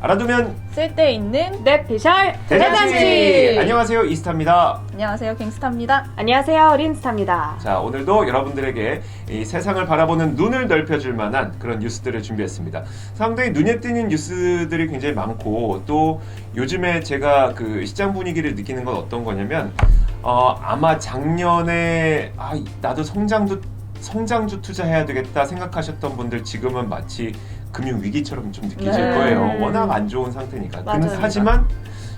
알아두면 쓸데있는 넷피셜 대잔치! 안녕하세요, 이스타입니다. 안녕하세요, 갱스타입니다. 안녕하세요, 린스타입니다. 자, 오늘도 여러분들에게 이 세상을 바라보는 눈을 넓혀줄 만한 그런 뉴스들을 준비했습니다. 상당히 눈에 띄는 뉴스들이 굉장히 많고, 또 요즘에 제가 그 시장 분위기를 느끼는 건 어떤 거냐면 아마 작년에 나도 성장주 투자해야 되겠다 생각하셨던 분들 지금은 마치 금융 위기처럼 좀 느끼실 거예요. 워낙 안 좋은 상태니까. 하지만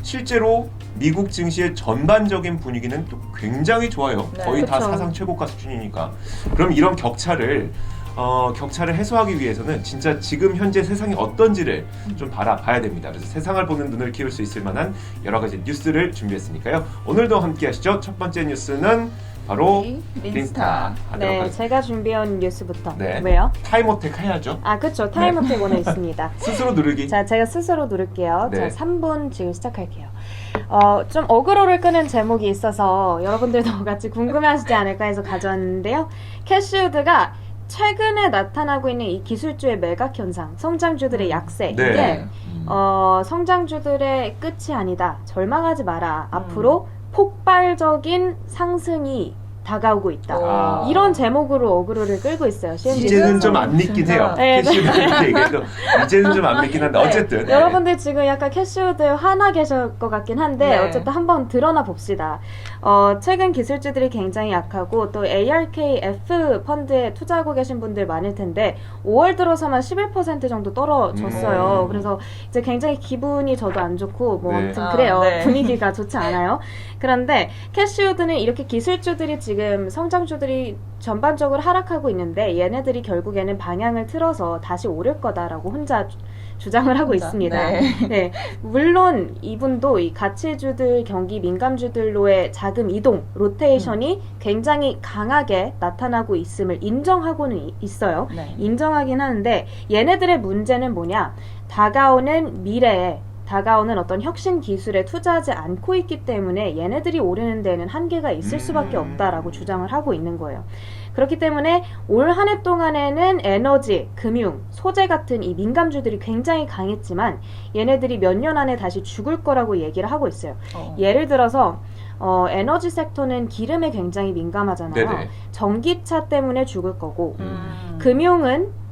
실제로 미국 증시의 전반적인 분위기는 또 굉장히 좋아요. 거의 다 사상 최고가 수준이니까. 그럼 이런 격차를 해소하기 위해서는 진짜 지금 현재 세상이 어떤지를 좀 봐야 됩니다. 그래서 세상을 보는 눈을 키울 수 있을 만한 여러 가지 뉴스를 준비했으니까요. 오늘도 함께 하시죠. 첫 번째 뉴스는 바로 린스타. 네, 제가 준비한 뉴스부터. 네. 왜요? 타임어택 해야죠. 그쵸. 타임어택 오늘 있습니다. 스스로 누르기. 자, 제가 스스로 누를게요. 네. 자, 3분 지금 시작할게요. 좀 어그로를 끄는 제목이 있어서 여러분들도 같이 궁금해하시지 않을까 해서 가져왔는데요. 캐시우드가 최근에 나타나고 있는 이 기술주의 매각 현상, 성장주들의 약세, 이게 성장주들의 끝이 아니다. 절망하지 마라. 앞으로 폭발적인 상승이 다가오고 있다. 이런 제목으로 어그로를 끌고 있어요. 이제는 좀 안 믿긴 해요. 네. 캐시우드 이렇게 얘기해도 이제는 좀 안 믿긴 한데 어쨌든. 여러분들 지금 약간 캐시우드 화나 계실 것 같긴 한데 어쨌든 한번 드러나 봅시다. 최근 기술주들이 굉장히 약하고 또 ARKF 펀드에 투자하고 계신 분들 많을 텐데 5월 들어서만 11% 정도 떨어졌어요. 그래서 이제 굉장히 기분이 저도 안 좋고 뭐 아무튼 그래요. 분위기가 좋지 않아요. 그런데 캐시우드는 이렇게 기술주들이 지금 성장주들이 전반적으로 하락하고 있는데 얘네들이 결국에는 방향을 틀어서 다시 오를 거다라고 혼자 주장을 하고 있습니다. 네. 물론 이분도 이 가치주들, 경기 민감주들로의 자금 이동, 로테이션이 굉장히 강하게 나타나고 있음을 인정하고는 있어요. 인정하긴 하는데 얘네들의 문제는 뭐냐? 다가오는 미래에 다가오는 어떤 혁신 기술에 투자하지 않고 있기 때문에 얘네들이 오르는 데는 한계가 있을 수밖에 없다라고 주장을 하고 있는 거예요. 그렇기 때문에 올 한 해 동안에는 에너지, 금융, 소재 같은 이 민감주들이 굉장히 강했지만 얘네들이 몇 년 안에 다시 죽을 거라고 얘기를 하고 있어요. 예를 들어서 에너지 섹터는 기름에 굉장히 민감하잖아요. 네네. 전기차 때문에 죽을 거고 금융은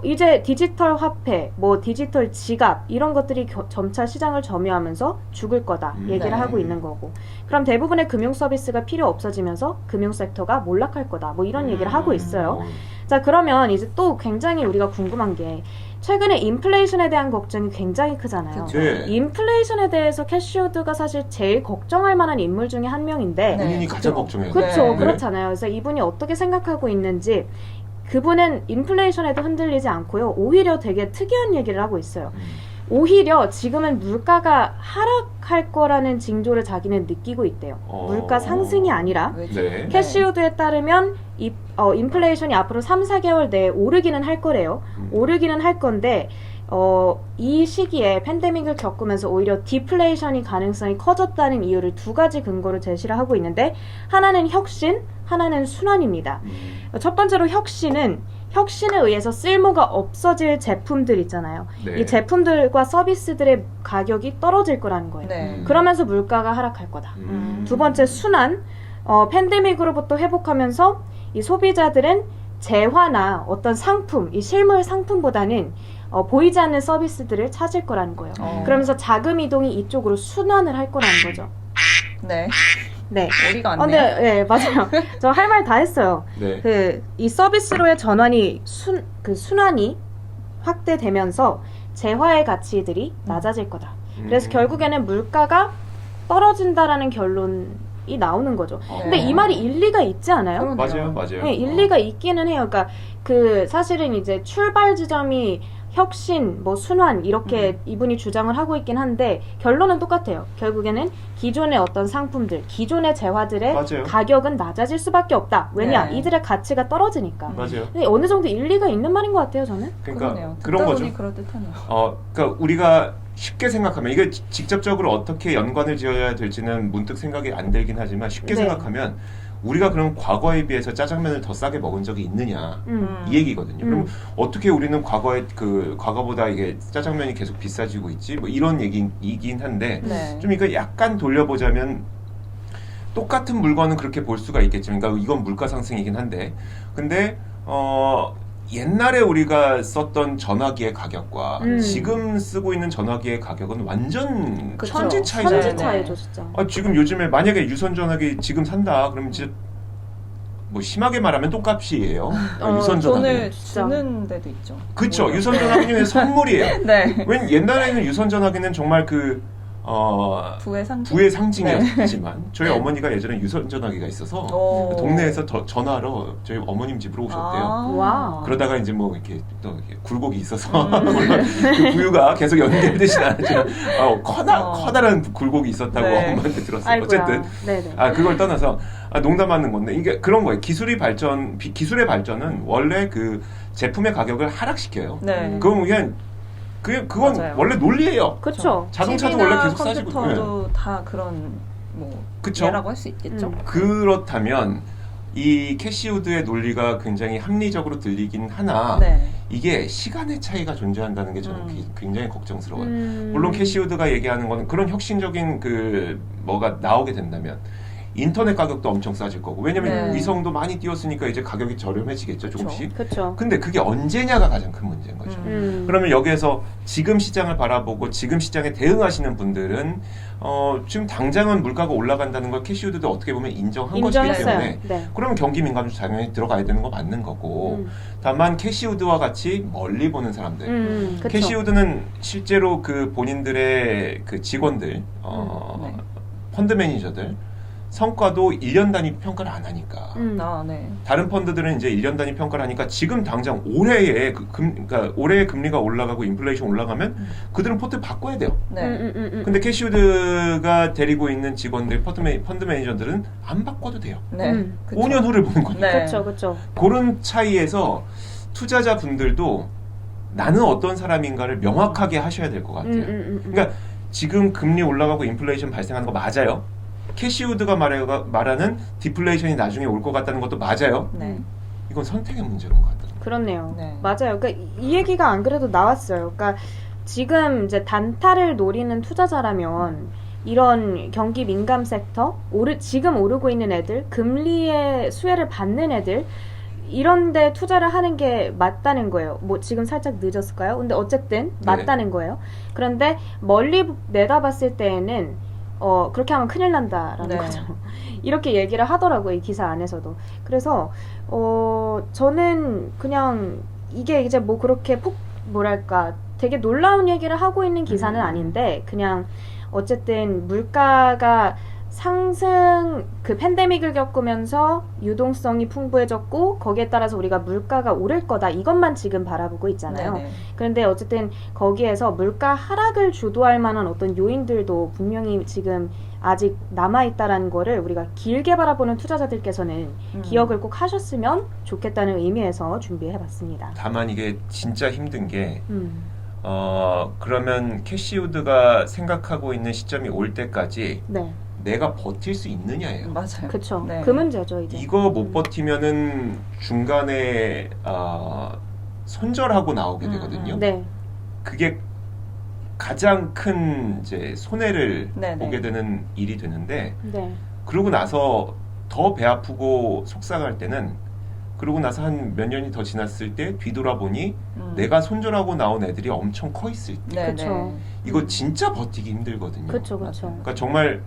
이제 디지털 화폐, 뭐 디지털 지갑 이런 것들이 점차 시장을 점유하면서 죽을 거다 얘기를 하고 있는 거고, 그럼 대부분의 금융 서비스가 필요 없어지면서 금융 섹터가 몰락할 거다 뭐 이런 얘기를 하고 있어요. 자, 그러면 이제 또 굉장히 우리가 궁금한 게 최근에 인플레이션에 대한 걱정이 굉장히 크잖아요. 인플레이션에 대해서 캐시우드가 사실 제일 걱정할 만한 인물 중에 한 명인데 본인이 가장 걱정해요. 그렇죠. 그렇잖아요. 그래서 이분이 어떻게 생각하고 있는지, 그분은 인플레이션에도 흔들리지 않고요. 오히려 되게 특이한 얘기를 하고 있어요. 오히려 지금은 물가가 하락할 거라는 징조를 자기는 느끼고 있대요. 물가 상승이 아니라. 캐시우드에 따르면 인플레이션이 앞으로 3, 4개월 내에 오르기는 할 거래요. 오르기는 할 건데 이 시기에 팬데믹을 겪으면서 오히려 디플레이션이 가능성이 커졌다는 이유를 두 가지 근거로 제시를 하고 있는데, 하나는 혁신, 하나는 순환입니다. 첫 번째로 혁신에 의해서 쓸모가 없어질 제품들 있잖아요. 이 제품들과 서비스들의 가격이 떨어질 거라는 거예요. 그러면서 물가가 하락할 거다. 두 번째 순환, 팬데믹으로부터 회복하면서 이 소비자들은 재화나 어떤 상품, 이 실물 상품보다는 보이지 않는 서비스들을 찾을 거라는 거예요. 그러면서 자금 이동이 이쪽으로 순환을 할 거라는 거죠. 네. 머리가 안 돼요. 네, 맞아요. 저 할 말 다 했어요. 이 서비스로의 전환이 순환이 확대되면서 재화의 가치들이 낮아질 거다. 그래서 결국에는 물가가 떨어진다라는 결론이 나오는 거죠. 근데 이 말이 일리가 있지 않아요? 맞아요. 네, 일리가 있기는 해요. 그러니까 사실은 이제 출발 지점이 혁신, 뭐 순환 이렇게 이분이 주장을 하고 있긴 한데 결론은 똑같아요. 결국에는 기존의 어떤 상품들, 기존의 재화들의 가격은 낮아질 수밖에 없다. 왜냐? 이들의 가치가 떨어지니까. 근데 어느 정도 일리가 있는 말인 것 같아요, 저는. 그러니까 그런 거죠. 그럴듯하네요. 그러니까 우리가 쉽게 생각하면, 이게 직접적으로 어떻게 연관을 지어야 될지는 문득 생각이 안 들긴 하지만 쉽게 생각하면 우리가 그럼 과거에 비해서 짜장면을 더 싸게 먹은 적이 있느냐 이 얘기거든요. 그럼 어떻게 우리는 과거보다 이게 짜장면이 계속 비싸지고 있지? 뭐 이런 얘기이긴 한데 네. 좀 이거 약간 돌려보자면 똑같은 물건은 그렇게 볼 수가 있겠지만, 그러니까 이건 물가 상승이긴 한데, 근데 옛날에 우리가 썼던 전화기의 가격과 지금 쓰고 있는 전화기의 가격은 완전 그쵸. 천지 차이잖아요. 천지 네, 네. 차이죠, 진짜. 지금 요즘에 만약에 유선 전화기 지금 산다, 그러면 진짜 뭐 심하게 말하면 똥값이에요. 유선 전화기. 돈을 진짜. 주는 데도 있죠. 그쵸. 오히려. 유선 전화기는 선물이에요. 네. 왜 옛날에는 유선 전화기는 정말 부의 상징. 부의 상징이었지만 저희 어머니가 예전에 유선 전화기가 있어서 오. 동네에서 전화하러 저희 어머님 집으로 오셨대요. 와. 그러다가 이제 뭐 이렇게 또 이렇게 굴곡이 있어서 물론 그 부유가 계속 연결되진 않았지만 커다란 굴곡이 있었다고 네. 엄마한테 들었어요. 아이고야. 어쨌든 네네. 그걸 떠나서 농담하는 건데 이게 그런 거예요. 기술의 발전은 원래 그 제품의 가격을 하락시켜요. 네. 그건 그냥 그건 맞아요. 원래 논리예요. 그쵸. 자동차도 TV나 원래 계속 싸지고. 컴퓨터도 다 그런 뭐 그쵸. 예라고 할 수 있겠죠. 그렇다면 이 캐시우드의 논리가 굉장히 합리적으로 들리긴 하나 네. 이게 시간의 차이가 존재한다는 게 저는 굉장히 걱정스러워요. 물론 음. 캐시우드가 얘기하는 거는 그런 혁신적인 뭐가 나오게 된다면 인터넷 가격도 엄청 싸질 거고, 왜냐면 네. 위성도 많이 띄웠으니까 이제 가격이 저렴해지겠죠, 조금씩. 그쵸. 근데 그게 언제냐가 가장 큰 문제인 거죠. 그러면 여기에서 지금 시장을 바라보고 지금 시장에 대응하시는 분들은 지금 당장은 물가가 올라간다는 걸 캐시우드도 어떻게 보면 인정한 것이기 인정했어요. 때문에 네. 그러면 경기 민감도 당연히 들어가야 되는 거 맞는 거고, 다만 캐시우드와 같이 멀리 보는 사람들, 그쵸. 캐시우드는 실제로 그 본인들의 그 직원들, 네. 펀드 매니저들 성과도 1년 단위 평가를 안 하니까. 네. 다른 펀드들은 이제 1년 단위 평가를 하니까 지금 당장 올해에 그러니까 올해 금리가 올라가고 인플레이션 올라가면 그들은 포트 바꿔야 돼요. 네. 근데 캐시우드가 데리고 있는 직원들, 펀드 매니저들은 안 바꿔도 돼요. 네. 그쵸. 5년 후를 보는 거니까. 네. 그쵸. 그런 차이에서 투자자분들도 나는 어떤 사람인가를 명확하게 하셔야 될 것 같아요. 그러니까 지금 금리 올라가고 인플레이션 발생하는 거 맞아요. 캐시우드가 말하는 디플레이션이 나중에 올 것 같다는 것도 맞아요. 네. 이건 선택의 문제인 것 같아요. 그렇네요. 네. 맞아요. 그러니까 이 얘기가 안 그래도 나왔어요. 그러니까 지금 이제 단타를 노리는 투자자라면 이런 경기 민감 섹터, 지금 오르고 있는 애들, 금리의 수혜를 받는 애들, 이런데 투자를 하는 게 맞다는 거예요. 뭐 지금 살짝 늦었을까요? 근데 어쨌든 맞다는 거예요. 그런데 멀리 내다봤을 때에는 그렇게 하면 큰일 난다라는 네. 거죠. 이렇게 얘기를 하더라고요, 이 기사 안에서도. 그래서 저는 그냥 이게 이제 뭐 그렇게 뭐랄까 되게 놀라운 얘기를 하고 있는 기사는 아닌데, 그냥 어쨌든 물가가 상승, 그 팬데믹을 겪으면서 유동성이 풍부해졌고 거기에 따라서 우리가 물가가 오를 거다, 이것만 지금 바라보고 있잖아요. 네네. 그런데 어쨌든 거기에서 물가 하락을 주도할 만한 어떤 요인들도 분명히 지금 아직 남아있다라는 거를 우리가 길게 바라보는 투자자들께서는 기억을 꼭 하셨으면 좋겠다는 의미에서 준비해봤습니다. 다만 이게 진짜 힘든 게 그러면 캐시우드가 생각하고 있는 시점이 올 때까지 네, 내가 버틸 수 있느냐예요. 맞아요. 그쵸. 네. 그 문제죠, 이제. 이거 못 버티면은 중간에 손절하고 나오게 되거든요. 네, 그게 가장 큰 이제 손해를 네네. 보게 되는 일이 되는데, 네. 그러고 나서 더 배 아프고 속상할 때는, 그러고 나서 한 몇 년이 더 지났을 때 뒤돌아보니 내가 손절하고 나온 애들이 엄청 커 있을 때, 네, 그쵸. 네. 이거 진짜 버티기 힘들거든요. 그쵸. 그러니까 정말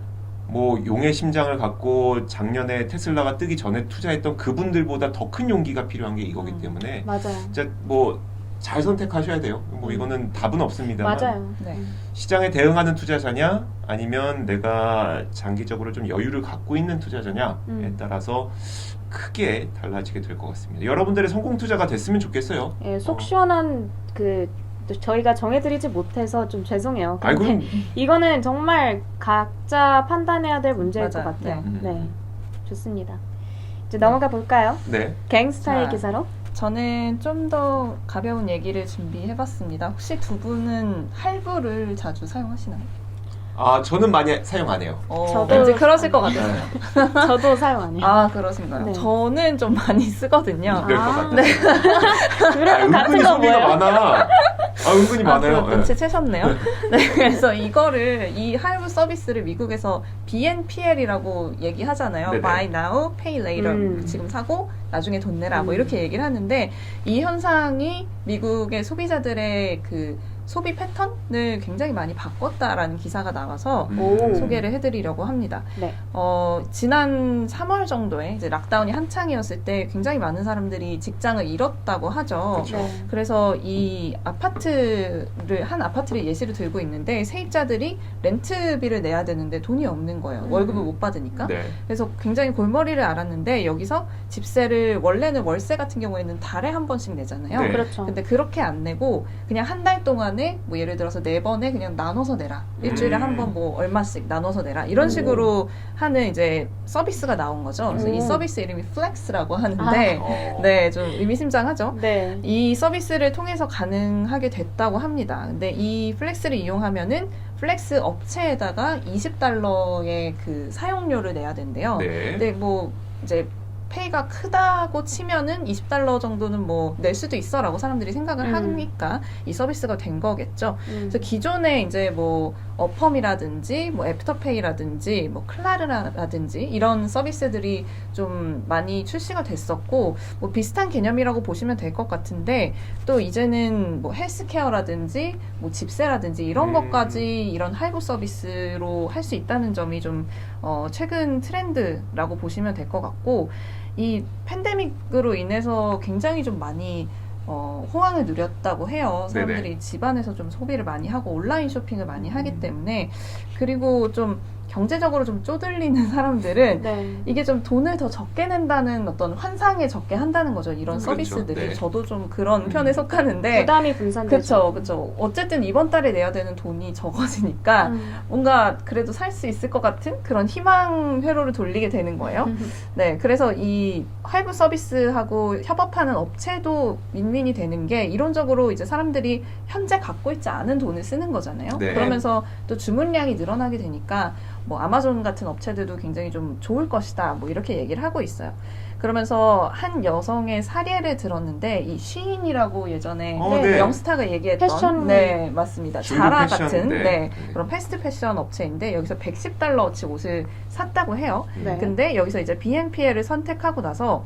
뭐 용의 심장을 갖고 작년에 테슬라가 뜨기 전에 투자했던 그분들보다 더 큰 용기가 필요한 게 이거기 때문에 맞아요. 진짜 뭐 잘 선택하셔야 돼요. 뭐 이거는 답은 없습니다만, 맞아요. 네. 시장에 대응하는 투자자냐 아니면 내가 장기적으로 좀 여유를 갖고 있는 투자자냐에 따라서 크게 달라지게 될 것 같습니다. 여러분들의 성공 투자가 됐으면 좋겠어요. 예, 속 시원한 또 저희가 정해드리지 못해서 좀 죄송해요. 아이고, 근데 이거는 정말 각자 판단해야 될 문제일 맞아요. 것 같아요. 네. 네, 좋습니다. 이제 넘어가 볼까요? 네. 갱스타의 자. 기사로. 저는 좀 더 가벼운 얘기를 준비해봤습니다. 혹시 두 분은 할부를 자주 사용하시나요? 저는 많이 사용 안 해요. 저도 왠지 그러실 것 같아요. 저도 사용 안 해요. 아, 그러신가요? 네. 저는 좀 많이 쓰거든요. 그럴 것 같아요. 네. 은근히 거 소비가 뭐예요? 많아. 은근히 많아요. 네. 눈치채셨네요. 네, 그래서 이 할부 서비스를 미국에서 BNPL이라고 얘기하잖아요. 네네. Buy now, pay later. 지금 사고 나중에 돈 내라. 뭐 이렇게 얘기를 하는데 이 현상이 미국의 소비자들의 그 소비 패턴을 굉장히 많이 바꿨다라는 기사가 나와서 오. 소개를 해드리려고 합니다. 네. 지난 3월 정도에 이제 락다운이 한창이었을 때 굉장히 많은 사람들이 직장을 잃었다고 하죠. 그쵸. 네. 그래서 이 한 아파트를 예시로 들고 있는데 세입자들이 렌트비를 내야 되는데 돈이 없는 거예요. 월급을 못 받으니까. 네. 그래서 굉장히 골머리를 앓았는데 여기서 집세를 원래는 월세 같은 경우에는 달에 한 번씩 내잖아요. 네. 그렇죠. 근데 그렇게 안 내고 그냥 한 달 동안에 뭐 예를 들어서 4번에 그냥 나눠서 내라. 일주일에 한 번 뭐 얼마씩 나눠서 내라. 이런 식으로 하는 이제 서비스가 나온 거죠. 그래서 이 서비스 이름이 플렉스라고 하는데 네, 좀 의미심장하죠. 네. 이 서비스를 통해서 가능하게 됐다고 합니다. 근데 이 플렉스를 이용하면은 플렉스 업체에다가 $20의 그 사용료를 내야 된대요. 네. 근데 뭐 이제 페이가 크다고 치면은 $20 정도는 뭐 낼 수도 있어라고 사람들이 생각을 하니까 이 서비스가 된 거겠죠. 그래서 기존에 이제 뭐 어펌이라든지 뭐 애프터페이라든지 뭐 클라르라든지 이런 서비스들이 좀 많이 출시가 됐었고 뭐 비슷한 개념이라고 보시면 될 것 같은데 또 이제는 뭐 헬스케어라든지 뭐 집세라든지 이런 것까지 이런 할부 서비스로 할 수 있다는 점이 좀 최근 트렌드라고 보시면 될 것 같고 이 팬데믹으로 인해서 굉장히 좀 많이 호황을 누렸다고 해요. 사람들이 네네. 집안에서 좀 소비를 많이 하고 온라인 쇼핑을 많이 하기 때문에 그리고 좀 경제적으로 좀 쪼들리는 사람들은 네. 이게 좀 돈을 더 적게 낸다는 어떤 환상에 적게 한다는 거죠. 이런 그렇죠. 서비스들이. 네. 저도 좀 그런 편에 속하는데 부담이 분산되죠. 그쵸. 어쨌든 이번 달에 내야 되는 돈이 적어지니까 뭔가 그래도 살 수 있을 것 같은 그런 희망 회로를 돌리게 되는 거예요. 네, 그래서 이 할부 서비스하고 협업하는 업체도 윈윈이 되는 게 이론적으로 이제 사람들이 현재 갖고 있지 않은 돈을 쓰는 거잖아요. 네. 그러면서 또 주문량이 늘어나게 되니까 뭐 아마존 같은 업체들도 굉장히 좀 좋을 것이다. 뭐 이렇게 얘기를 하고 있어요. 그러면서 한 여성의 사례를 들었는데 이 쉬인이라고 예전에 네. 영스타가 얘기했던 패션. 네, 맞습니다. 중국 자라 패션, 같은 네. 네, 그런 패스트 패션 업체인데 여기서 $110어치 옷을 샀다고 해요. 네. 근데 여기서 이제 BNPL을 선택하고 나서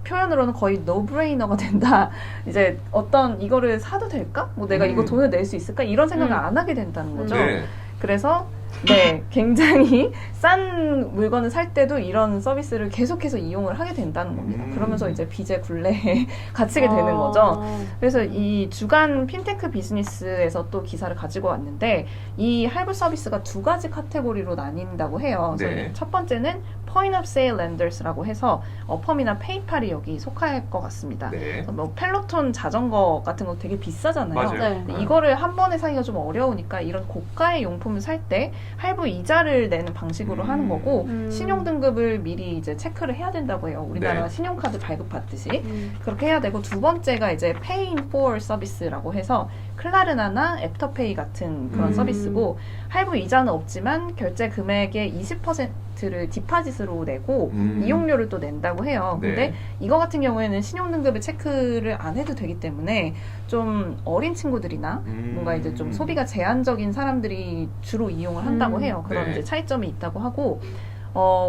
표현으로는 거의 노브레이너가 된다. 이제 어떤 이거를 사도 될까? 뭐 내가 이거 돈을 낼 수 있을까? 이런 생각을 안 하게 된다는 거죠. 네. 그래서 네, 굉장히 싼 물건을 살 때도 이런 서비스를 계속해서 이용을 하게 된다는 겁니다. 그러면서 이제 빚의 굴레에 갇히게 되는 거죠. 그래서 이 주간 핀테크 비즈니스에서 또 기사를 가지고 왔는데 이 할부 서비스가 두 가지 카테고리로 나뉜다고 해요. 그래서 네. 첫 번째는 Point of Sale Lenders라고 해서 어펌이나 페이팔이 여기 속할 것 같습니다. 네. 그래서 뭐 펠로톤 자전거 같은 거 되게 비싸잖아요. 맞아요. 네. 근데 이거를 한 번에 사기가 좀 어려우니까 이런 고가의 용품을 살 때 할부 이자를 내는 방식으로 하는 거고 신용 등급을 미리 이제 체크를 해야 된다고 해요. 우리나라 네. 신용카드 발급받듯이 그렇게 해야 되고 두 번째가 이제 Paying for 서비스라고 해서 클라르나나 애프터페이 같은 그런 서비스고 할부 이자는 없지만 결제 금액의 20%를 디파짓으로 내고 이용료를 또 낸다고 해요. 네. 근데 이거 같은 경우에는 신용 등급을 체크를 안 해도 되기 때문에 좀 어린 친구들이나 뭔가 이제 좀 소비가 제한적인 사람들이 주로 이용을 한다고 해요. 그런 네. 이제 차이점이 있다고 하고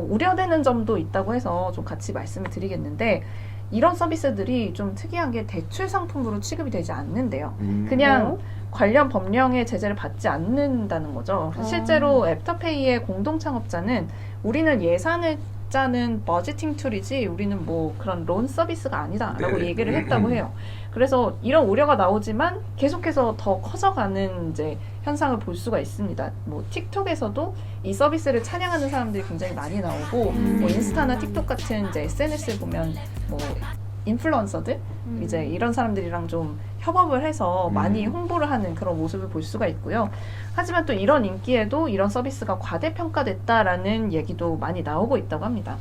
우려되는 점도 있다고 해서 좀 같이 말씀을 드리겠는데 이런 서비스들이 좀 특이한 게 대출 상품으로 취급이 되지 않는데요. 그냥 관련 법령의 제재를 받지 않는다는 거죠. 실제로 애프터페이의 공동 창업자는 우리는 예산을 짜는 버지팅 툴이지 우리는 뭐 그런 론 서비스가 아니다라고 네. 얘기를 했다고 해요. 그래서 이런 우려가 나오지만 계속해서 더 커져가는 이제 현상을 볼 수가 있습니다. 뭐 틱톡에서도 이 서비스를 찬양하는 사람들이 굉장히 많이 나오고 뭐 인스타나 틱톡 같은 이제 SNS를 보면 뭐 인플루언서들 이제 이런 사람들이랑 좀 협업을 해서 많이 홍보를 하는 그런 모습을 볼 수가 있고요. 하지만 또 이런 인기에도 이런 서비스가 과대평가됐다라는 얘기도 많이 나오고 있다고 합니다.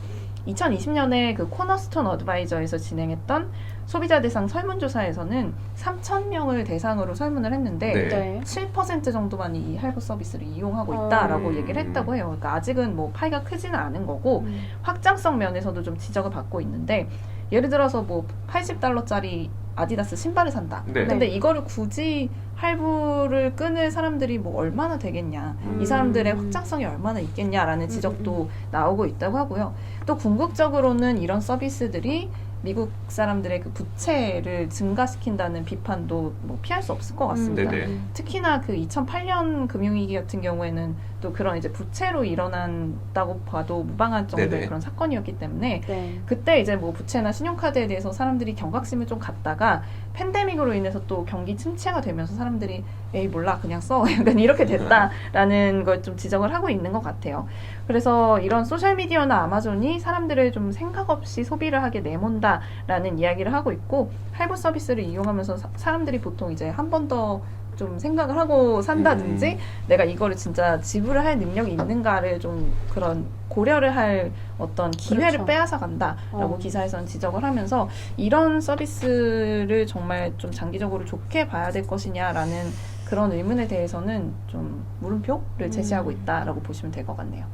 2020년에 그 코너스톤 어드바이저에서 진행했던 소비자 대상 설문조사에서는 3,000명을 대상으로 설문을 했는데 네. 네. 7% 정도만 이 할부 서비스를 이용하고 있다라고 얘기를 했다고 해요. 그러니까 아직은 뭐 파이가 크지는 않은 거고 확장성 면에서도 좀 지적을 받고 있는데 예를 들어서 뭐 $80짜리 아디다스 신발을 산다. 네. 근데 이거를 굳이 할부를 끊을 사람들이 뭐 얼마나 되겠냐. 이 사람들의 확장성이 얼마나 있겠냐라는 지적도 나오고 있다고 하고요. 또 궁극적으로는 이런 서비스들이 미국 사람들의 그 부채를 증가시킨다는 비판도 뭐 피할 수 없을 것 같습니다. 네네. 특히나 그 2008년 금융위기 같은 경우에는 또 그런 이제 부채로 일어난다고 봐도 무방한 정도의 네네. 그런 사건이었기 때문에 네. 그때 이제 뭐 부채나 신용카드에 대해서 사람들이 경각심을 좀 갖다가 팬데믹으로 인해서 또 경기 침체가 되면서 사람들이 에이 몰라 그냥 써 약간 이렇게 됐다라는 걸 좀 지적을 하고 있는 것 같아요. 그래서 이런 소셜미디어나 아마존이 사람들을 좀 생각 없이 소비를 하게 내몬다라는 이야기를 하고 있고 할부 서비스를 이용하면서 사람들이 보통 이제 한 번 더 좀 생각을 하고 산다든지 내가 이거를 진짜 지불을 할 능력이 있는가를 좀 그런 고려를 할 어떤 기회를 그렇죠. 빼앗아 간다라고 어. 기사에서는 지적을 하면서 이런 서비스를 정말 좀 장기적으로 좋게 봐야 될 것이냐라는 그런 의문에 대해서는 좀 물음표를 제시하고 있다라고 보시면 될 것 같네요.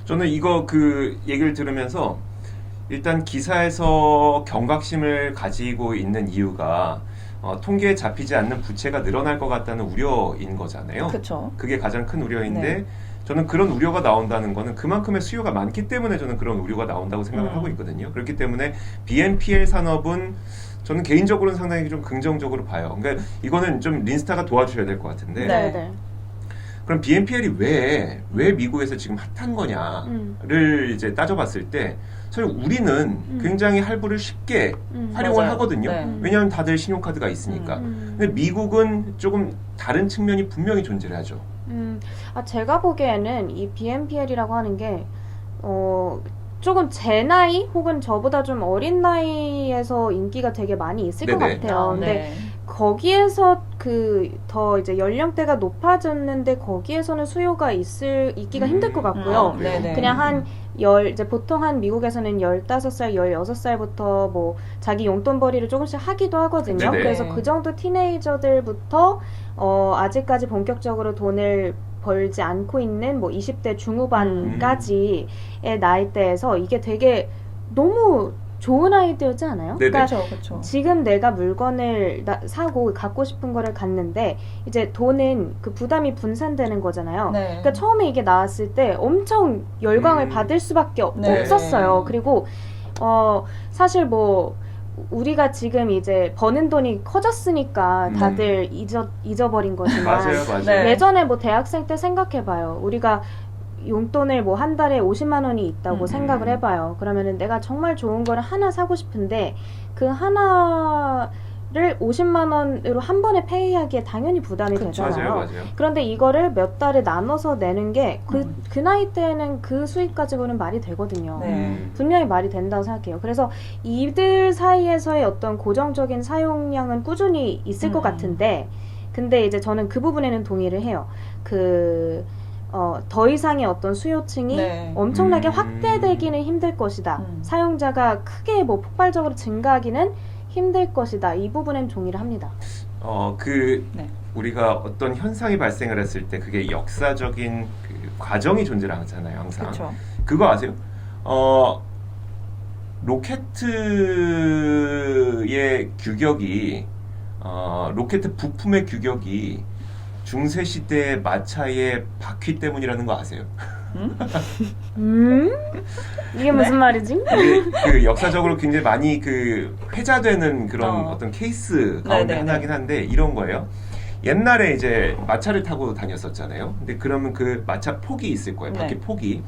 저는 이거 그 얘기를 들으면서 일단 기사에서 경각심을 가지고 있는 이유가 통계에 잡히지 않는 부채가 늘어날 것 같다는 우려인 거잖아요. 그렇죠. 그게 가장 큰 우려인데 네. 저는 그런 우려가 나온다는 거는 그만큼의 수요가 많기 때문에 저는 그런 우려가 나온다고 생각을 하고 있거든요. 그렇기 때문에 BNPL 산업은 저는 개인적으로는 상당히 좀 긍정적으로 봐요. 그러니까 이거는 좀 린스타가 도와주셔야 될 것 같은데 네. 그럼 BNPL이 왜 미국에서 지금 핫한 거냐를 이제 따져봤을 때 사실 우리는 굉장히 할부를 쉽게 활용을 맞아요. 하거든요. 네. 왜냐하면 다들 신용카드가 있으니까. 근데 미국은 조금 다른 측면이 분명히 존재를 하죠. 제가 보기에는 이 BNPL이라고 하는 게 조금 제 나이 혹은 저보다 좀 어린 나이에서 인기가 되게 많이 있을 것 네네. 같아요. 근데 네. 거기에서 더 이제 연령대가 높아졌는데 거기에서는 수요가 있기가 힘들 것 같고요. 그래요? 그냥 이제 보통 미국에서는 15살, 16살부터 뭐 자기 용돈벌이를 조금씩 하기도 하거든요. 네네. 그래서 그 정도 티네이저들부터 아직까지 본격적으로 돈을 벌지 않고 있는 뭐 20대 중후반까지의 나이대에서 이게 되게 너무 좋은 아이디어지 않아요? 네네. 그러니까 그렇죠. 지금 내가 물건을 사고 갖고 싶은 거를 갔는데 이제 돈은 그 부담이 분산되는 거잖아요. 네. 그러니까 처음에 이게 나왔을 때 엄청 열광을 받을 수밖에 네. 없었어요. 그리고 사실 뭐 우리가 지금 이제 버는 돈이 커졌으니까 다들 잊어버린 거지만 맞아요. 네. 예전에 뭐 대학생 때 생각해봐요. 우리가 용돈을 뭐 한 달에 50만 원이 있다고 생각을 해봐요. 그러면은 내가 정말 좋은 거를 하나 사고 싶은데 그 하나를 50만 원으로 한 번에 페이하기에 당연히 부담이 되잖아요. 맞아요. 그런데 이거를 몇 달에 나눠서 내는 게 그 나이 때는 그 수익 가지고는 말이 되거든요. 네. 분명히 말이 된다고 생각해요. 그래서 이들 사이에서의 어떤 고정적인 사용량은 꾸준히 있을 것 같은데 근데 이제 저는 그 부분에는 동의를 해요. 더 이상의 어떤 수요층이 네. 엄청나게 확대되기는 힘들 것이다. 사용자가 크게 뭐 폭발적으로 증가하기는 힘들 것이다. 이 부분엔 동의를 합니다. 네. 우리가 어떤 현상이 발생을 했을 때 그게 역사적인 그 과정이 존재를 하잖아요. 항상. 그렇죠. 그거 아세요? 로켓의 규격이 로켓 부품의 규격이 중세 시대 마차의 바퀴 때문이라는 거 아세요? 이게 무슨 말이지? 그 역사적으로 굉장히 많이 그 회자되는 그런 어떤 케이스 가운데 네네네. 하나긴 한데 이런 거예요. 옛날에 이제 마차를 타고 다녔었잖아요. 근데 그러면 그 마차 폭이 있을 거예요. 바퀴 네. 폭이.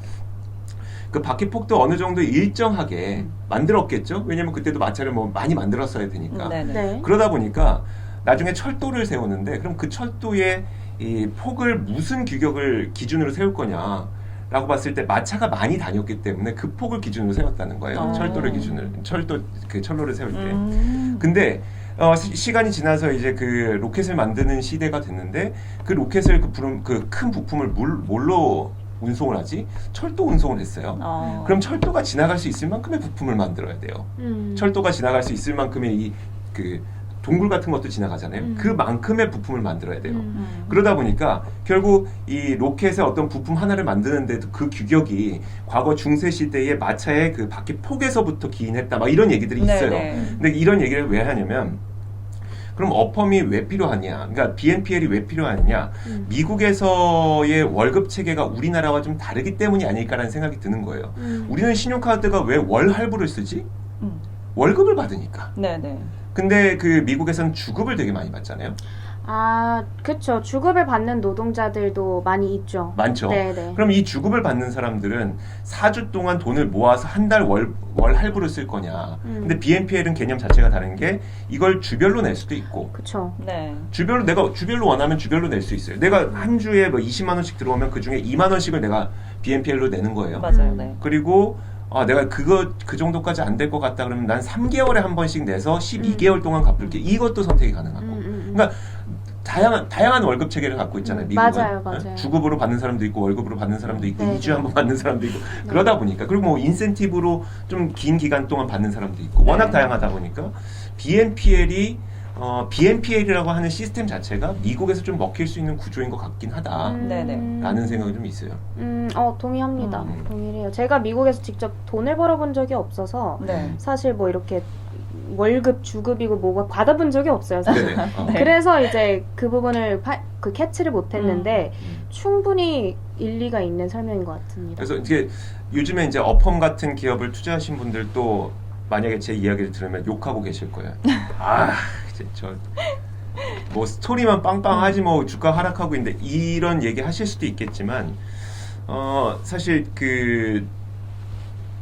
그 바퀴 폭도 어느 정도 일정하게 만들었겠죠. 왜냐면 그때도 마차를 뭐 많이 만들었어야 되니까. 네. 그러다 보니까 나중에 철도를 세우는데 그럼 그 철도의 이 폭을 무슨 규격을 기준으로 세울 거냐라고 봤을 때 마차가 많이 다녔기 때문에 그 폭을 기준으로 세웠다는 거예요. 철도를 기준을 철로를 세울 때. 근데 시간이 지나서 이제 그 로켓을 만드는 시대가 됐는데 그 로켓을 그 큰 부품을 뭘로 운송을 하지? 철도 운송을 했어요. 그럼 철도가 지나갈 수 있을 만큼의 부품을 만들어야 돼요. 철도가 지나갈 수 있을 만큼의 그 동굴 같은 것도 지나가잖아요. 그만큼의 부품을 만들어야 돼요. 그러다 보니까 결국 이 로켓의 어떤 부품 하나를 만드는데도 그 규격이 과거 중세 시대의 마차의 그 바퀴 폭에서부터 기인했다. 막 이런 얘기들이 있어요. 근데 이런 얘기를 왜 하냐면 그럼 어펌이 왜 필요하냐? 그러니까 BNPL이 왜 필요하냐? 미국에서의 월급 체계가 우리나라와 좀 다르기 때문이 아닐까라는 생각이 드는 거예요. 우리는 신용카드가 왜 월 할부를 쓰지? 월급을 받으니까. 네네. 근데 그 미국에서는 주급을 되게 많이 받잖아요. 아, 그쵸. 주급을 받는 노동자들도 많이 있죠. 많죠. 네네. 그럼 이 주급을 받는 사람들은 4주 동안 돈을 모아서 한 달 월 할부를 쓸 거냐. 근데 BNPL은 개념 자체가 다른 게 이걸 주별로 낼 수도 있고. 그쵸. 네. 내가 주별로 원하면 주별로 낼 수 있어요. 내가 한 주에 뭐 20만 원씩 들어오면 그 중에 2만 원씩을 내가 BNPL로 내는 거예요. 맞아요. 네. 그리고 내가 그 정도까지 안 될 것 같다 그러면 난 3개월에 한 번씩 내서 12개월 동안 갚을게. 이것도 선택이 가능하고. 그러니까 다양한 월급 체계를 갖고 있잖아요. 미국은. 맞아요. 주급으로 받는 사람도 있고 월급으로 받는 사람도 있고 네, 2주에 한 번 받는 사람도 있고 그러다 보니까 그리고 뭐 인센티브로 좀 긴 기간 동안 받는 사람도 있고 워낙 다양하다 보니까 BNPL이라고 하는 시스템 자체가 미국에서 좀 먹힐 수 있는 구조인 것 같긴 하다라는 생각이 좀 있어요. 동의합니다. 동의해요. 제가 미국에서 직접 돈을 벌어본 적이 없어서 사실 뭐 이렇게 월급, 주급이고 뭐가 받아본 적이 없어요, 사실. 그래서 이제 그 부분을 그 캐치를 못했는데 충분히 일리가 있는 설명인 것 같습니다. 그래서 이제 요즘에 이제 어펌 같은 기업을 투자하신 분들도 만약에 제 이야기를 들으면 욕하고 계실 거예요. 이제 뭐 스토리만 빵빵하지 뭐 주가 하락하고 있는데 이런 얘기 하실 수도 있겠지만 사실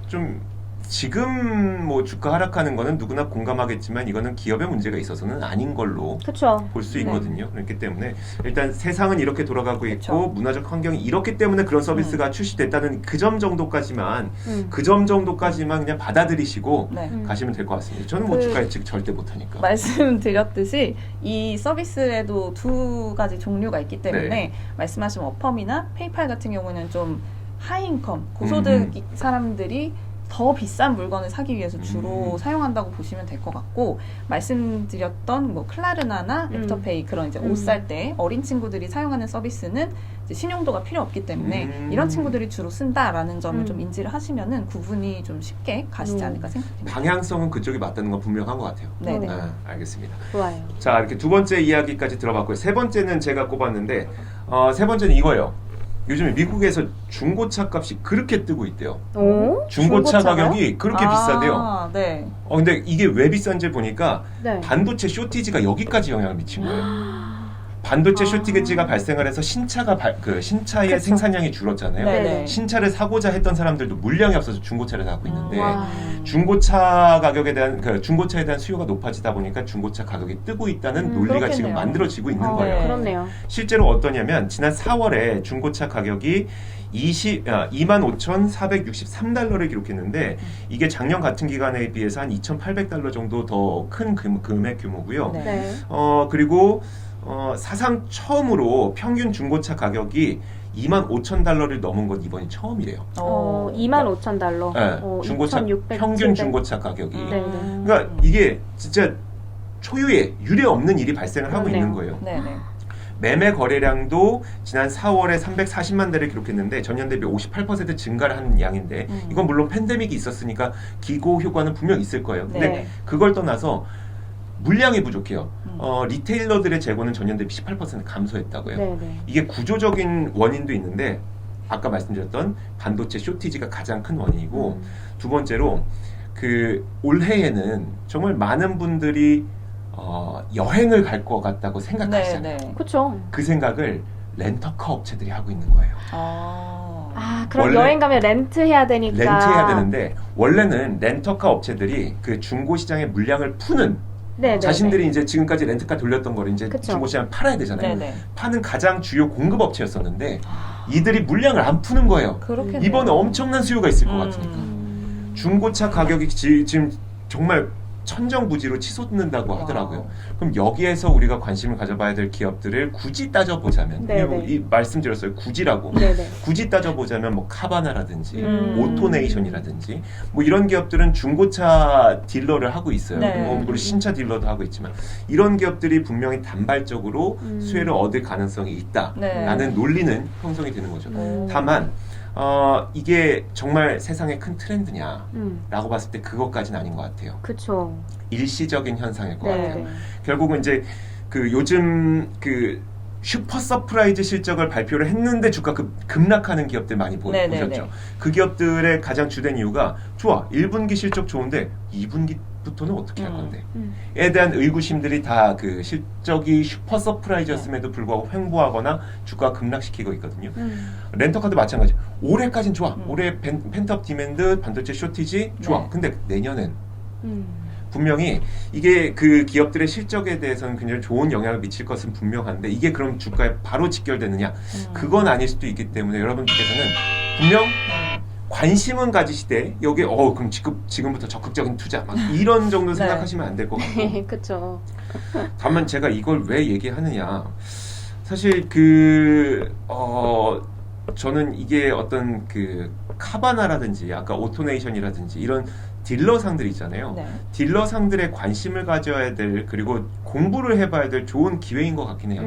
좀 지금 뭐 주가 하락하는 거는 누구나 공감하겠지만 이거는 기업의 문제가 있어서는 아닌 걸로 볼 수 있거든요. 그렇기 때문에 일단 세상은 이렇게 돌아가고 있고 문화적 환경이 이렇기 때문에 그런 서비스가 출시됐다는 그 점 정도까지만 그냥 받아들이시고 가시면 될 것 같습니다. 저는 뭐 주가 예측 절대 못하니까. 말씀드렸듯이 이 서비스에도 두 가지 종류가 있기 때문에 말씀하신 어펌이나 페이팔 같은 경우는 좀 하이인컴, 고소득 사람들이 더 비싼 물건을 사기 위해서 주로 사용한다고 보시면 될 것 같고 말씀드렸던 뭐 클라르나나 애프터페이 그런 이제 옷 살 때 어린 친구들이 사용하는 서비스는 이제 신용도가 필요 없기 때문에 이런 친구들이 주로 쓴다라는 점을 좀 인지를 하시면은 구분이 좀 쉽게 가시지 않을까 생각됩니다. 방향성은 그쪽이 맞다는 건 분명한 것 같아요. 네네. 알겠습니다. 좋아요. 자, 이렇게 두 번째 이야기까지 들어봤고요. 세 번째는 제가 꼽았는데 세 번째는 이거예요. 요즘에 미국에서 중고차 값이 그렇게 뜨고 있대요. 중고차 가격이 그렇게 비싸대요. 네. 근데 이게 왜 비싼지 보니까 반도체 쇼티지가 여기까지 영향을 미친 거예요. 반도체 쇼티지가 발생을 해서 신차의 생산량이 줄었잖아요. 네네. 신차를 사고자 했던 사람들도 물량이 없어서 중고차를 사고 있는데 중고차 가격에 대한 중고차에 대한 수요가 높아지다 보니까 중고차 가격이 뜨고 있다는 논리가 그렇겠네요. 지금 만들어지고 있는 거예요. 그렇네요. 실제로 어떠냐면 지난 4월에 중고차 가격이 25,463달러를 기록했는데 이게 작년 같은 기간에 비해서 한 2,800달러 정도 더 큰 금액 규모고요. 그리고 사상 처음으로 평균 중고차 가격이 25,000달러를 넘은 건 이번이 처음이래요. 25,000달러. 네, 중고차 2,600, 평균 700. 중고차 가격이. 네네. 그러니까 이게 진짜 초유의 유례 없는 일이 발생을 하고 있는 거예요. 네네. 매매 거래량도 지난 4월에 340만 대를 기록했는데 전년 대비 58% 증가를 한 양인데 이건 물론 팬데믹이 있었으니까 기고 효과는 분명 있을 거예요. 근데 그걸 떠나서 물량이 부족해요. 리테일러들의 재고는 전년 대비 18% 감소했다고요. 이게 구조적인 원인도 있는데 아까 말씀드렸던 반도체 쇼티지가 가장 큰 원인이고 두 번째로 올해에는 정말 많은 분들이 여행을 갈 것 같다고 생각하시잖아요. 그렇죠. 그 생각을 렌터카 업체들이 하고 있는 거예요. 그럼 여행 가면 렌트해야 되니까. 렌트해야 되는데 원래는 렌터카 업체들이 그 중고 시장의 물량을 푸는 자신들이 이제 지금까지 렌트카 돌렸던 걸 이제 중고 시장에 팔아야 되잖아요. 파는 가장 주요 공급 업체였었는데 이들이 물량을 안 푸는 거예요. 이번에 엄청난 수요가 있을 것 같으니까. 중고차 가격이 지금 정말 천정부지로 치솟는다고 하더라고요. 와우. 그럼 여기에서 우리가 관심을 가져봐야 될 기업들을 굳이 따져보자면 네네. 이 말씀드렸어요. 굳이라고. 네네. 굳이 따져보자면 뭐 카바나라든지 음. 오토네이션이라든지 뭐 이런 기업들은 중고차 딜러를 하고 있어요. 네. 뭐 그리고 신차 딜러도 하고 있지만 이런 기업들이 분명히 단발적으로 수혜를 얻을 가능성이 있다라는 네. 논리는 형성이 되는 거죠. 오. 다만 이게 정말 세상의 큰 트렌드냐라고 봤을 때 그것까지는 아닌 것 같아요. 그쵸. 일시적인 현상일 것 네. 같아요. 결국은 이제 그 요즘 그 슈퍼 서프라이즈 실적을 발표를 했는데 주가 급락하는 기업들 많이 네네네. 보셨죠. 그 기업들의 가장 주된 이유가 좋아 1분기 실적 좋은데 2분기부터는 어떻게 할 건데 에 대한 의구심들이 다 그 실적이 슈퍼 서프라이즈였음에도 불구하고 횡보하거나 주가 급락시키고 있거든요. 렌터카도 마찬가지. 올해까진 좋아. 올해 펜트업 디맨드 반도체 쇼티지 좋아. 네. 근데 내년엔 분명히 이게 그 기업들의 실적에 대해서는 굉장히 좋은 영향을 미칠 것은 분명한데 이게 그럼 주가에 바로 직결되느냐? 그건 아닐 수도 있기 때문에 여러분들께서는 분명 관심은 가지시되 여기에 그럼 지금부터 적극적인 투자 막 이런 정도 생각하시면 안 될 것 같고 그쵸. 다만 제가 이걸 왜 얘기하느냐 사실 저는 이게 어떤 그 카바나라든지 아까 오토네이션이라든지 이런 딜러상들 있잖아요. 네. 딜러상들의 관심을 가져야 될 그리고 공부를 해봐야 될 좋은 기회인 것 같긴 해요.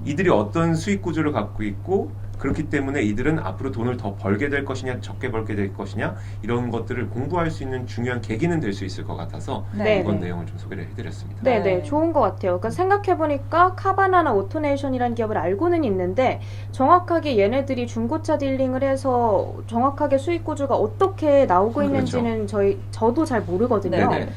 이들이 어떤 수익 구조를 갖고 있고 그렇기 때문에 이들은 앞으로 돈을 더 벌게 될 것이냐 적게 벌게 될 것이냐 이런 것들을 공부할 수 있는 중요한 계기는 될 수 있을 것 같아서 네. 이번 네. 내용을 좀 소개를 해드렸습니다. 네네, 네. 좋은 것 같아요. 그러니까 생각해보니까 카바나나 오토네이션이라는 기업을 알고는 있는데 정확하게 얘네들이 중고차 딜링을 해서 정확하게 수익 구조가 어떻게 나오고 그렇죠. 있는지는 저도 잘 모르거든요. 네네.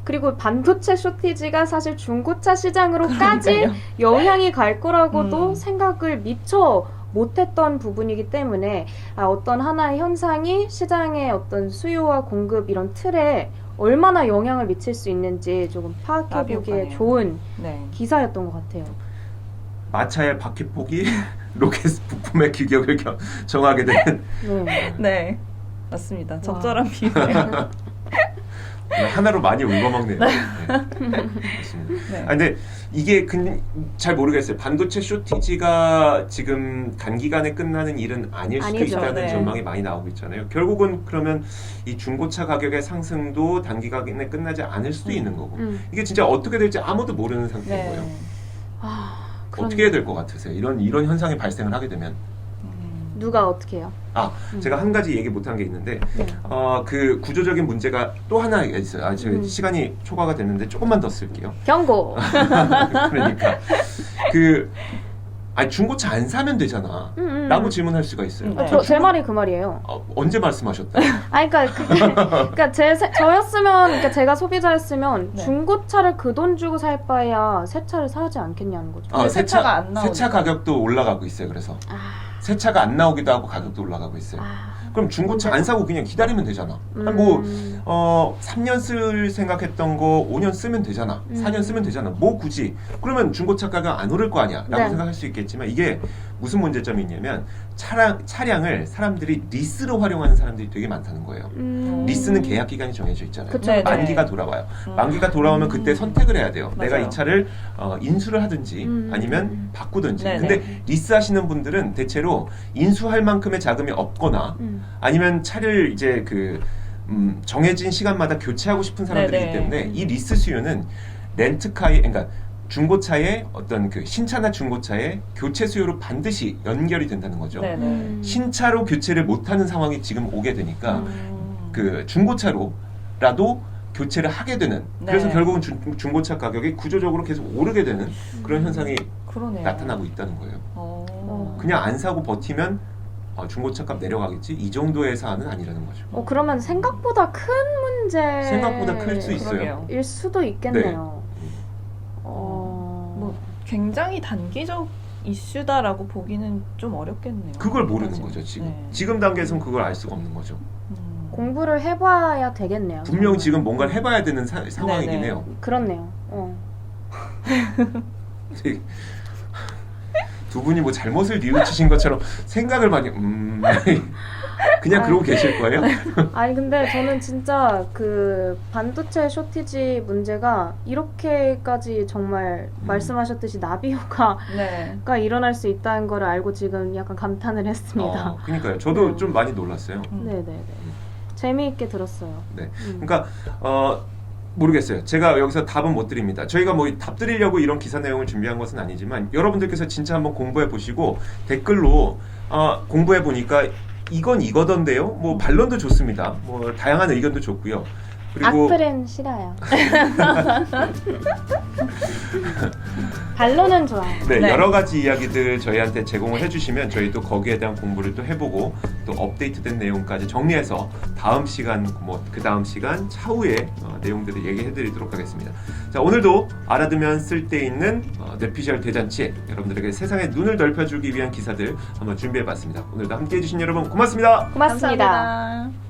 그리고 반도체 쇼티지가 사실 중고차 시장으로까지 그러니까요. 영향이 갈 거라고도 음. 생각을 미처 못했던 부분이기 때문에 어떤 하나의 현상이 시장의 어떤 수요와 공급 이런 틀에 얼마나 영향을 미칠 수 있는지 조금 파악해보기에 나비효과네요. 좋은 네. 기사였던 것 같아요. 마차의 바퀴폭이 로켓 부품의 규격을 정하게 되는 네. 네. 맞습니다. 적절한 비유예요. 하나로 많이 울거먹네요. 네. 맞습니다. 네. 근데 이게 잘 모르겠어요. 반도체 쇼티지가 지금 단기간에 끝나는 일은 아닐 수도 아니죠. 있다는 네. 전망이 많이 나오고 있잖아요. 결국은 그러면 이 중고차 가격의 상승도 단기간에 끝나지 않을 수도 있는 거고 이게 진짜 어떻게 될지 아무도 모르는 상태인 네. 거예요. 그렇네요. 어떻게 해야 될 것 같으세요? 이런 현상이 발생을 하게 되면 누가 어떻게 해요? 제가 한 가지 얘기 못한 게 있는데 네. 그 구조적인 문제가 또 하나 있어요. 지금 시간이 초과가 됐는데 조금만 더 쓸게요. 경고! 그러니까 중고차 안 사면 되잖아 라고 질문할 수가 있어요. 네. 제 말이 그 말이에요. 언제 말씀하셨다? 그러니까 저였으면, 그러니까 제가 소비자였으면 네. 중고차를 그 돈 주고 살 바에야 새 차를 사지 않겠냐는 거죠. 근데 새 차가 안 나오니까. 새차 가격도 올라가고 있어요. 그래서 새 차가 안 나오기도 하고 가격도 올라가고 있어요. 그럼 중고차 안 사고 그냥 기다리면 되잖아. 3년 쓸 생각했던 거 5년 쓰면 되잖아. 4년 쓰면 되잖아. 뭐 굳이? 그러면 중고차 가격 안 오를 거 아니야? 라고 네. 생각할 수 있겠지만 이게 무슨 문제점이 있냐면 차량을 사람들이 리스로 활용하는 사람들이 되게 많다는 거예요. 리스는 계약 기간이 정해져 있잖아요. 그쵸. 네네. 만기가 돌아와요. 만기가 돌아오면 그때 선택을 해야 돼요. 내가 맞아요. 이 차를 인수를 하든지 아니면 바꾸든지. 네네. 근데 리스 하시는 분들은 대체로 인수할 만큼의 자금이 없거나 아니면 차를 이제 정해진 시간마다 교체하고 싶은 사람들이기 네네. 때문에 이 리스 수요는 렌트카의 그러니까 중고차의 어떤 신차나 중고차의 교체 수요로 반드시 연결이 된다는 거죠. 네네. 신차로 교체를 못하는 상황이 지금 오게 되니까 중고차로라도 교체를 하게 되는 그래서 네. 결국은 중고차 가격이 구조적으로 계속 오르게 되는 그런 현상이 그러네요. 나타나고 있다는 거예요. 어. 그냥 안 사고 버티면 중고차 값 내려가겠지 이 정도의 사안은 아니라는 거죠. 그러면 생각보다 큰 문제. 생각보다 클 수 있어요. 그러게요. 일 수도 있겠네요. 뭐 굉장히 단기적 이슈다라고 보기는 좀 어렵겠네요. 그걸 모르는 사실. 거죠 지금. 네. 지금 단계에서는 그걸 알 수가 없는 거죠. 공부를 해봐야 되겠네요. 분명 정말. 지금 뭔가를 해봐야 되는 상황이긴 네네. 해요. 그렇네요. 두 분이 뭐 잘못을 뉘우치신 것처럼 생각을 많이 그냥 그러고 계실 거예요? 아니 근데 저는 진짜 그 반도체 쇼티지 문제가 이렇게까지 정말 말씀하셨듯이 나비효과가 네. 일어날 수 있다는 걸 알고 지금 약간 감탄을 했습니다. 그러니까요. 저도 좀 많이 놀랐어요. 네네네. 재미있게 들었어요. 네. 그러니까 모르겠어요. 제가 여기서 답은 못 드립니다. 저희가 뭐 답 드리려고 이런 기사 내용을 준비한 것은 아니지만 여러분들께서 진짜 한번 공부해 보시고 댓글로 공부해 보니까 이건 이거던데요. 뭐 반론도 좋습니다. 뭐 다양한 의견도 좋고요. 그리고 악플은 싫어요. 반론은 좋아요. 네, 네. 여러 가지 이야기들 저희한테 제공을 해주시면 저희도 거기에 대한 공부를 또 해보고 또 업데이트된 내용까지 정리해서 다음 시간 뭐 그 다음 시간 차후에 내용들을 얘기해드리도록 하겠습니다. 자, 오늘도 알아두면 쓸데있는 뇌피셜 대잔치 여러분들에게 세상의 눈을 넓혀주기 위한 기사들 한번 준비해봤습니다. 오늘도 함께해주신 여러분 고맙습니다. 고맙습니다. 감사합니다.